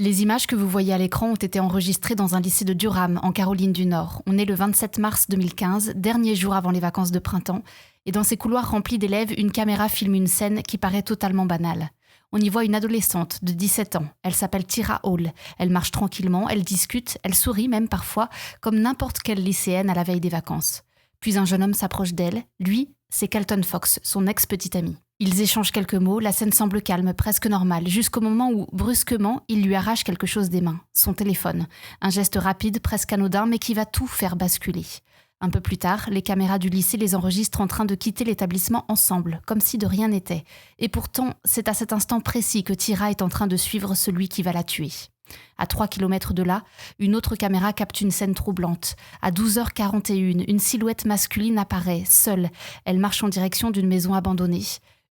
Les images que vous voyez à l'écran ont été enregistrées dans un lycée de Durham, en Caroline du Nord. On est le 27 mars 2015, dernier jour avant les vacances de printemps, et dans ces couloirs remplis d'élèves, une caméra filme une scène qui paraît totalement banale. On y voit une adolescente de 17 ans. Elle s'appelle Tyra Hall. Elle marche tranquillement, elle discute, elle sourit même parfois, comme n'importe quelle lycéenne à la veille des vacances. Puis un jeune homme s'approche d'elle. Lui, c'est Kelton Fox, son ex-petit ami. Ils échangent quelques mots, la scène semble calme, presque normale, jusqu'au moment où, brusquement, il lui arrache quelque chose des mains, son téléphone. Un geste rapide, presque anodin, mais qui va tout faire basculer. Un peu plus tard, les caméras du lycée les enregistrent en train de quitter l'établissement ensemble, comme si de rien n'était. Et pourtant, c'est à cet instant précis que Tyra est en train de suivre celui qui va la tuer. À 3 kilomètres de là, une autre caméra capte une scène troublante. À 12h41, une silhouette masculine apparaît, seule. Elle marche en direction d'une maison abandonnée.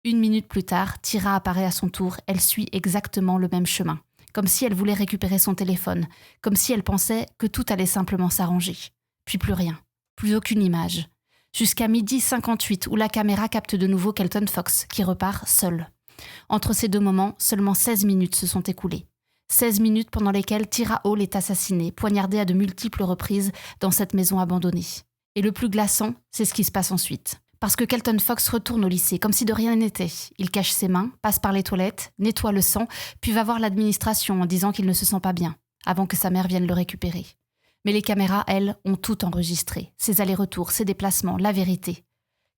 1 minute plus tard, Tyra apparaît à son tour. Elle suit exactement le même chemin. Comme si elle voulait récupérer son téléphone. Comme si elle pensait que tout allait simplement s'arranger. Puis plus rien. Plus aucune image. Jusqu'à 12h58, où la caméra capte de nouveau Kelton Fox, qui repart seul. Entre ces deux moments, seulement 16 minutes se sont écoulées. 16 minutes pendant lesquelles Tyra Hall est assassinée, poignardée à de multiples reprises dans cette maison abandonnée. Et le plus glaçant, c'est ce qui se passe ensuite. Parce que Kelton Fox retourne au lycée, comme si de rien n'était. Il cache ses mains, passe par les toilettes, nettoie le sang, puis va voir l'administration en disant qu'il ne se sent pas bien, avant que sa mère vienne le récupérer. Mais les caméras, elles, ont tout enregistré. Ses allers-retours, ses déplacements, la vérité.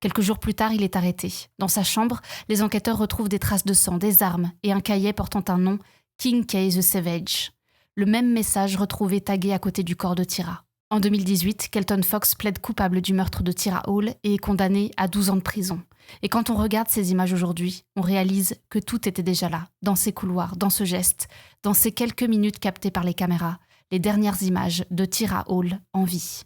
Quelques jours plus tard, il est arrêté. Dans sa chambre, les enquêteurs retrouvent des traces de sang, des armes et un cahier portant un nom, King Kay the Savage. Le même message retrouvé tagué à côté du corps de Tyra. En 2018, Kelton Fox plaide coupable du meurtre de Tyra Hall et est condamné à 12 ans de prison. Et quand on regarde ces images aujourd'hui, on réalise que tout était déjà là, dans ces couloirs, dans ce geste, dans ces quelques minutes captées par les caméras, les dernières images de Tyra Hall en vie.